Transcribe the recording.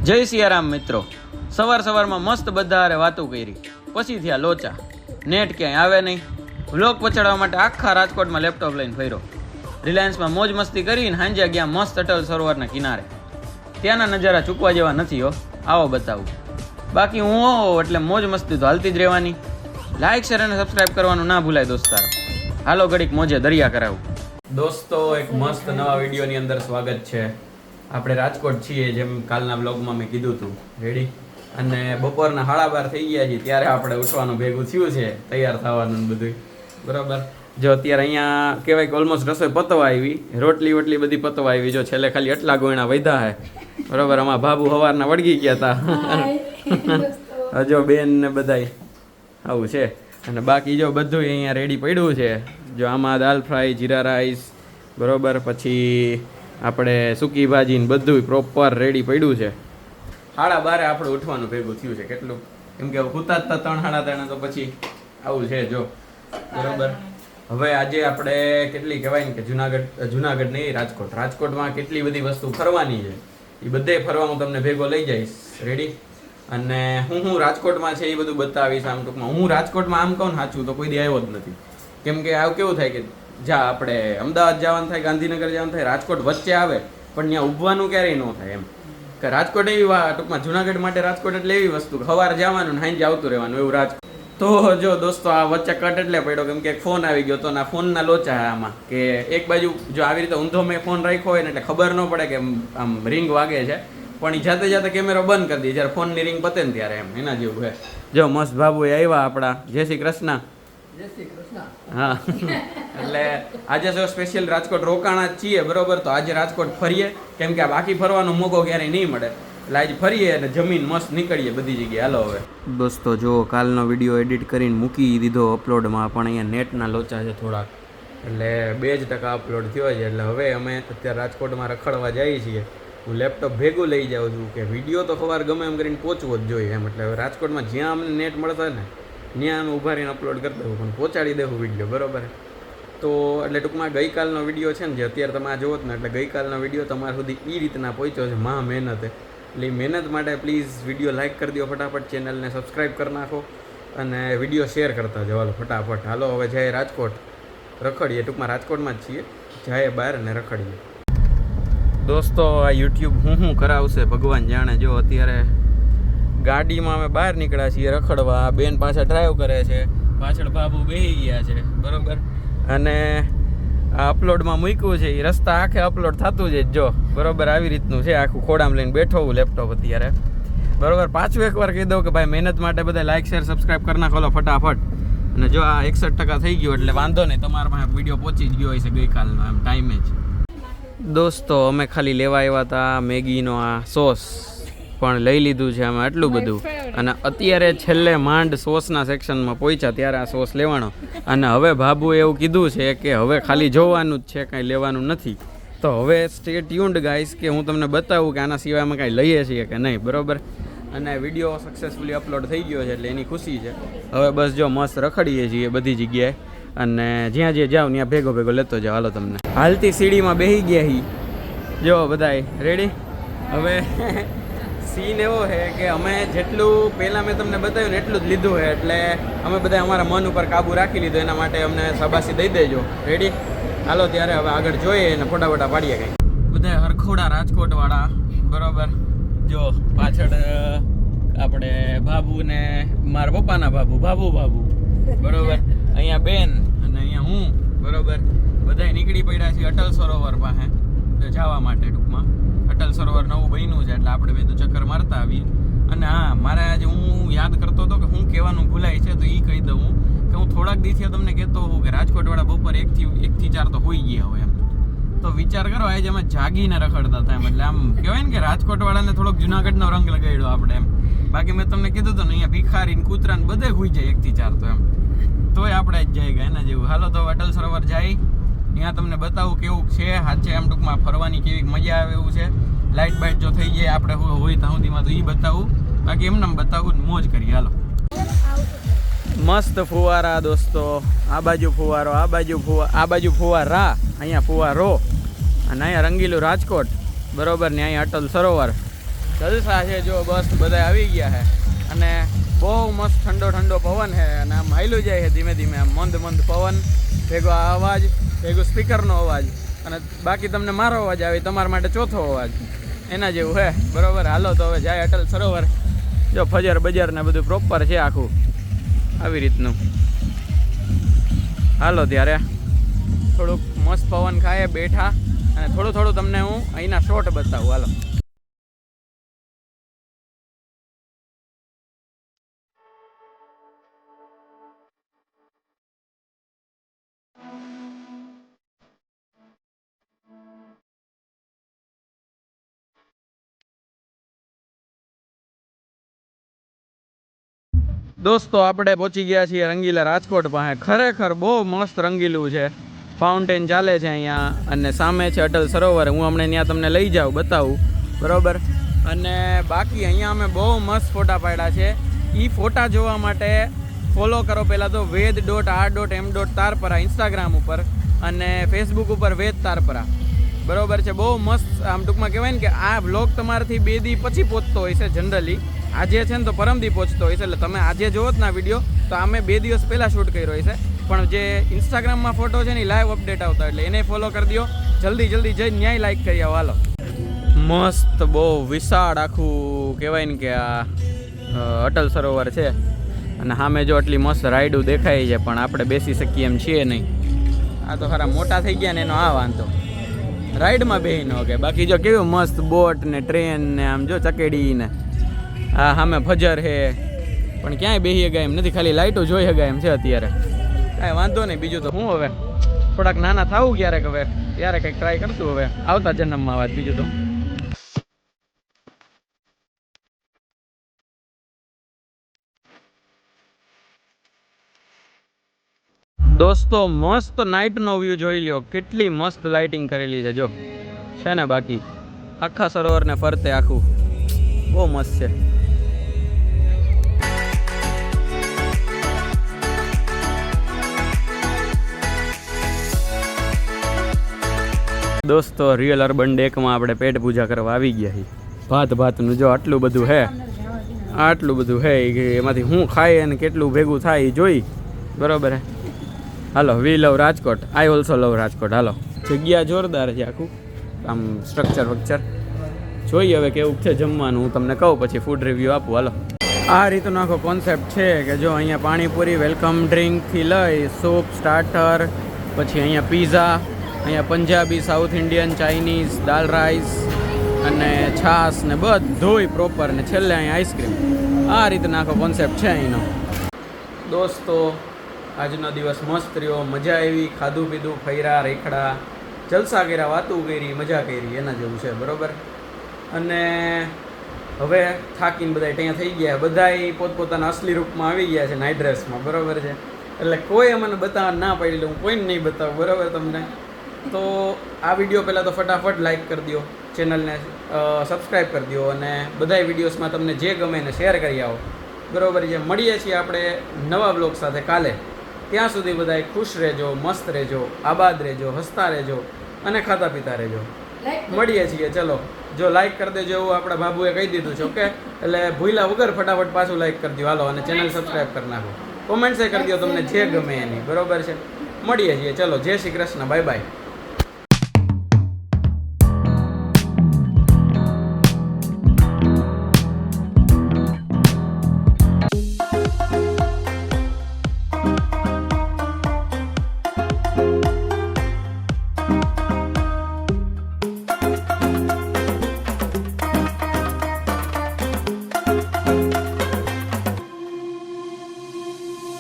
જય સિયારામ મિત્રો. સવારમાં મસ્ત બધા વાતો કરી, પછી થયા લોચા. નેટ ક્યાંય આવે નહીં. વ્લોગ પછાડવા માટે આખા રાજકોટમાં લેપટોપ લઈને ફર્યો. રિલાયન્સમાં મોજ મસ્તી કરીને હાંજે ગયા મસ્ત અટલ સરોવરના કિનારે. ત્યાંના નજારા ચૂકવા જેવા નથી હો, આવો બતાવું. બાકી હું હો એટલે મોજ મસ્તી તો હાલતી જ રહેવાની. લાઈક શેર અને સબસ્ક્રાઈબ કરવાનું ના ભૂલાય દોસ્તારો. હાલો ઘડીક મોજે દરિયા કરાવું. દોસ્તો, એક મસ્ત નવા વિડીયોની અંદર સ્વાગત છે. આપણે રાજકોટ છીએ, જેમ કાલના બ્લોગમાં મેં કીધું હતું. રેડી? અને બપોરના 12:30 થઈ ગયા છે ત્યારે આપણે ઉઠવાનું ભેગું થયું છે, તૈયાર થવાનું બધું. બરાબર. જો અત્યારે અહીંયા કહેવાય કે ઓલમોસ્ટ રસોઈ પતવા આવી, રોટલી બધી પતવા આવી. જો છેલ્લે ખાલી એટલા ગોયણા વધ્યા હે. બરાબર. આમાં બાબુ સવારના વળગી ગયા હતા. જો બેન ને બધાય આવું છે. અને બાકી જો બધું અહીંયા રેડી પડ્યું છે. જો આમાં દાલ ફ્રાય, જીરા રાઈસ, બરાબર. પછી આપણે સૂકી ભાજી ને બધું પ્રોપર રેડી પડ્યું છે. 12:30 આપણે ઉઠવાનું ભેગું થયું છે. કેટલું? કેમ કે હુતા જ 3-3:30 તો પછી આવું છે. જો બરાબર. હવે આજે આપણે કેટલી કહેવાય ને કે જુનાગઢ નહીં, રાજકોટમાં કેટલી બધી વસ્તુ ફરવાની છે. એ બધે ફરવા હું તમને ભેગો લઈ જઈશ. રેડી? અને હું રાજકોટમાં છે એ બધું બતાવીશ. આમ ટૂંકમાં હું રાજકોટમાં આમ કહું સાચું તો કોઈ દી આવ્યો જ નથી. કેમ કે આવું કેવું થાય કે જા આપણે અમદાવાદ જવાનું થાય, ગાંધીનગર જવાનું થાય, રાજકોટ વચ્ચે આવે પણ ત્યાં ઉભવાનું ક્યારેય ન થાય. એમ કે રાજકોટ એવી ટૂંકમાં જુનાગઢ માટે રાજકોટ એટલે એવી વસ્તુ કે સવારે જવાનું ને સાંજે આવતું રહેવાનું એવું રાજકોટ. તો જો દોસ્તો, આ વચ્ચે કટ એટલે પડ્યો કેમ કે ફોન આવી ગયો તો. ના ફોનના લોચા આમાં કે એક બાજુ જો આવી રીતે ઊંધો મેં ફોન રાખ્યો હોય ને એટલે ખબર ન પડે કે આમ રિંગ વાગે છે, પણ એ જાતે કેમેરો બંધ કરી દે જ્યારે ફોનની રિંગ પતે ને ત્યારે. એમ એના જેવું છે. જો મસ્ત બાબુ આવ્યા આપણા. જય શ્રી કૃષ્ણ. હા. એટલે આજે જો સ્પેશિયલ રાજકોટ રોકાણા જ છીએ, બરોબર. તો આજે રાજકોટ ફરીએ, કેમ કે આ બાકી ફરવાનો મોકો ક્યારેય નહીં મળે. એટલે આજે ફરીએ અને જમીન મસ્ત નીકળીએ બધી જગ્યાએ. હાલો હવે દોસ્તો, જો કાલનો વિડીયો એડિટ કરીને મૂકી દીધો અપલોડમાં, પણ અહીંયા નેટના લોચા છે થોડાક, એટલે 2% અપલોડ થયો છે. એટલે હવે અમે અત્યારે રાજકોટમાં રખડવા જઈએ છીએ. હું લેપટોપ ભેગું લઈ જાઉં છું કે વિડીયો તો સવાર ગમે એમ કરીને પહોંચવો જ જોઈએ એમ. એટલે હવે રાજકોટમાં જ્યાં અમને નેટ મળતા ને ત્યાં અમે ઊભા રહીને અપલોડ કરી દઉં, પણ પહોંચાડી દેવું વિડીયો, બરાબર. તો એટલે ટૂંકમાં ગઈકાલનો વિડીયો છે ને જે અત્યારે તમે આ જોવો જ ને, એટલે ગઈકાલનો વિડીયો તમારા સુધી એ રીતના પહોંચ્યો છે મહેનતે. એટલે એ મહેનત માટે પ્લીઝ વિડીયો લાઇક કરી દો ફટાફટ, ચેનલને સબસ્ક્રાઈબ કરી નાખો અને વિડીયો શેર કરતા જાઓ. હાલો ફટાફટ. હાલો હવે જાય રાજકોટ, રખડીએ. ટૂંકમાં રાજકોટમાં જ છીએ, જાય બહાર અને રખડીએ. દોસ્તો, આ યુટ્યુબ હું કરાવશે ભગવાન જાણે. જો અત્યારે ગાડીમાં અમે બહાર નીકળ્યા છીએ રખડવા. બેન પાછળ ડ્રાઈવ કરે છે, પાછળ બાબુ બેસી ગયા છે, બરોબર. અને આ અપલોડમાં મૂક્યું છે એ રસ્તા આખે અપલોડ થતું જ જો, બરોબર. આવી રીતનું છે. આખું ખોડામાં લઈને બેઠો હું લેપટોપ અત્યારે, બરોબર. પાછું એકવાર કહી દઉં કે ભાઈ મહેનત માટે બધા લાઈક શેર સબસ્ક્રાઈબ કરી નાખો ફટાફટ. અને જો આ 61% થઈ ગયું એટલે વાંધો નહીં, તમારા પાસે વિડીયો પહોંચી જ ગયો હોય છે ગઈકાલનો એમ ટાઈમે જ. દોસ્તો, અમે ખાલી લેવા આવ્યા હતા મેગીનો આ સોસ, પણ લઈ લીધું છે આમાં આટલું બધું. અને અત્યારે છેલ્લે માંડ સોસના સેક્શનમાં પહોંચ્યા ત્યારે આ સોસ લેવાનો. અને હવે બાબુએ એવું કીધું છે કે હવે ખાલી જોવાનું જ છે, કાંઈ લેવાનું નથી. તો હવે સ્ટે ટ્યુન્ડ ગાઈસ, કે હું તમને બતાવું કે આના સિવાય અમે કાંઈ લઈએ છીએ કે નહીં, બરાબર. અને વિડીયો સક્સેસફુલી અપલોડ થઈ ગયો છે એટલે એની ખુશી છે. હવે બસ જો મસ્ત રખડીએ છીએ બધી જગ્યાએ, અને જ્યાં જાઉં ત્યાં ભેગો લેતો જાઓ. હાલો તમને હાલતી સીડીમાં બેસી ગયા હી. જો બધાય રેડી. હવે સીન એવો છે કે અમે જેટલું પહેલાં મેં તમને બતાવ્યું ને એટલું જ લીધું છે, એટલે અમે બધા અમારા મન ઉપર કાબુ રાખી લીધો. એના માટે અમને શાબાશી દઈ દેજો. રેડી? હાલો ત્યારે હવે આગળ જોઈએ અને ફોટા પાડીએ કંઈ. બધા હરખોડા રાજકોટવાળા, બરાબર. જો પાછળ આપણે બાબુ ને મારા પપ્પાના બાબુ, બરાબર. અહીંયા બેન અને અહીંયા હું, બરાબર. બધા નીકળી પડ્યા છીએ અટલ સરોવર પાસે જવા માટે. ટૂંકમાં અટલ સરોવર નવું બન્યું છે એટલે આપણે બધું ચક્કર મારતા આવીએ. અને હા, મારે આજે હું યાદ કરતો હતો કે હું કહેવાનું ભૂલાય છે તો એ કહી દઉં કે હું થોડાક દિવસથી તમને કહેતો હોઉં કે રાજકોટવાળા બપોર 1 થી 4 તો હોઈ ગયા હોય એમ. તો વિચાર કરો, આજે અમે જાગીને રખડતા હતા એમ. એટલે આમ કહેવાય ને કે રાજકોટવાળાને થોડોક જુનાગઢનો રંગ લગાડ્યો આપણે એમ. બાકી મેં તમને કીધું હતું ને અહીંયા ભિખારી કૂતરાને બધે હોઈ જાય 1 થી 4 તો એમ. તોય આપણે જ જાય ગયા એના જેવું. હાલો તો અટલ સરોવર જાય, ત્યાં તમને બતાવું કેવું છે સાચે એમ. ટૂંકમાં ફરવાની કેવી મજા આવે એવું છે. લાઇટ બાઇટ જો થઈ જાય આપણે હોય ત્યાં સુધીમાં તો એ બતાવું, બાકી એમને બતાવું મોજ કરીએ. હાલો. મસ્ત ફુવારા દોસ્તો. આ બાજુ ફુવારો, આ બાજુ ફુવારા, અહીંયા ફુવારો, અને અહીંયા રંગીલું રાજકોટ, બરોબર. ને અહીંયા અટલ સરોવર. જલસા છે જો બસ બધા આવી ગયા છે અને બહુ મસ્ત ઠંડો ઠંડો પવન છે અને આમ હાલ્યું જાય છે ધીમે ધીમે આમ મંદ મંદ પવન ભેગો આ અવાજ ભેગો સ્પીકરનો અવાજ અને બાકી તમને મારો અવાજ આવે તમારા માટે ચોથો અવાજ એના જેવું છે બરોબર. હાલો તો હવે જાય અટલ સરોવર. જો ફજર બજાર ને બધું પ્રોપર છે આખું આવી રીતનું. હાલો ત્યારે થોડુંક મસ્ત પવન ખાય બેઠા અને થોડું થોડું તમને હું અહીંના શોર્ટ બતાવું. હાલો દોસ્તો આપણે પહોંચી ગયા છીએ રંગીલા રાજકોટ પાસે. ખરેખર બહુ મસ્ત રંગીલું છે. ફાઉન્ટેન ચાલે છે અહીંયા અને સામે છે અટલ સરોવર. હું હમણાં ત્યાં તમને લઈ જાઉં બતાવું બરાબર. અને બાકી અહીંયા અમે બહુ મસ્ત ફોટા પાડ્યા છે. એ ફોટા જોવા માટે ફોલો કરો પહેલાં તો ved.r.m.તારપરા ઇન્સ્ટાગ્રામ ઉપર અને ફેસબુક ઉપર વેદ તારપરા બરાબર છે. બહુ મસ્ત આમ ટૂંકમાં કહેવાય ને કે આ વ્લોગ તમારાથી 2 દી પછી પહોંચતો હોય છે જનરલી. આજે છે ને તો પરમદી પહોંચતો હોય છે એટલે તમે આજે જોવો જ ના વિડીયો તો અમે 2 દિવસ પહેલાં શૂટ કર્યો હોય છે. પણ જે ઇન્સ્ટાગ્રામમાં ફોટો છે ને લાઈવ અપડેટ આવતા એટલે એને ફોલો કરી દો. જલ્દી જલ્દી જઈને ન્યાય લાઈક કરી આવો. હાલો મસ્ત બહુ વિશાળ આખું કહેવાય ને કે આ અટલ સરોવર છે અને સામે જો આટલી મસ્ત રાઈડું દેખાય છે પણ આપણે બેસી શકીએ એમ છીએ નહીં. આ તો ખરા મોટા થઈ ગયા ને એનો આ વાંધો રાઈડમાં બેસી ન કે બાકી જો કેવું મસ્ત બોટ ને ટ્રેન ને આમ જો ચકેડી ને હા સામે ફજર છે પણ ક્યાંય બેસી શકાય એમ નથી. ખાલી લાઇટો જોઈ શકાય એમ છે અત્યારે. કાંઈ વાંધો નહીં. બીજું તો હું હવે થોડાક નાના થાવું ક્યારેક હવે ત્યારે કંઈક ટ્રાય કરશું હવે આવતા જન્મમાં વાત. બીજું તો દોસ્તો મસ્ત નાઇટનો વ્યૂ જોઈ લ્યો. કેટલી મસ્ત લાઇટિંગ કરેલી છે જો છે ને. બાકી આખા સરોવરને ફરતે આખું બહુ મસ્ત છે. દોસ્તો રિયલ અર્બન ડેકમાં આપણે પેટ પૂજા કરવા આવી ગયા છીએ. ભાતનું જો આટલું બધું છે એમાંથી હું ખાય અને કેટલું ભેગું થાય એ જોઈ બરાબર હે. હાલો વી લવ Rajkot, I also love Rajkot. હાલો જગ્યા જોરદાર છે આખું આમ સ્ટ્રક્ચર જોઈએ હવે કેવું છે જમવાનું હું તમને કહું પછી ફૂડ રિવ્યૂ આપું. હાલો આ રીતનો આખો કોન્સેપ્ટ છે કે જો અહીંયા પાણીપુરી વેલકમ ડ્રિંકથી લઈ સૂપ સ્ટાર્ટર પછી અહીંયા પીઝા અહીંયા પંજાબી સાઉથ ઇન્ડિયન ચાઇનીઝ દાલ રાઈસ અને છાસ ને બધુંય પ્રોપર ને છેલ્લે અહીંયા આઈસ્ક્રીમ. આ રીતના આખો કોન્સેપ્ટ છે અહીંનો. દોસ્તો આજનો દિવસ મસ્ત રહ્યો. મજા આવી. ખાધું પીધું ફર્યા રેખડા જલસા કર્યા વાતું કરી મજા કરી એના જેવું છે બરાબર. અને હવે થાકીને બધા ત્યાં થઈ ગયા. બધાય પોતપોતાના અસલી રૂપમાં આવી ગયા છે નાઇટ ડ્રેસમાં બરાબર છે. એટલે કોઈ અમને બતાવવા ના પાડી હું કોઈને નહીં બતાવું બરાબર તમને. તો આ વિડીયો પહેલાં તો ફટાફટ લાઈક કરી દો, ચેનલને સબસ્ક્રાઈબ કરી દો અને બધાય વિડીયોઝમાં તમને જે ગમે એને શેર કરી આવો બરાબર છે. મળીએ છીએ આપણે નવા બ્લોગ સાથે કાલે. ત્યાં સુધી બધાય ખુશ રહેજો, મસ્ત રહેજો, આબાદ રહેજો, હસતા રહેજો અને ખાતા પીતા રહેજો. મળીએ છીએ. ચલો જો લાઈક કરી દેજો એવું આપણા બાબુએ કહી દીધું છે ઓકે. એટલે ભૂલા વગર ફટાફટ પાછું લાઈક કરી દો. હાલો અને ચેનલ સબસ્ક્રાઈબ કરી નાખો. કોમેન્ટ્સ કરી દો તમને જે ગમે એની બરાબર છે. મળીએ છીએ. ચલો જય શ્રી કૃષ્ણ. Bye bye.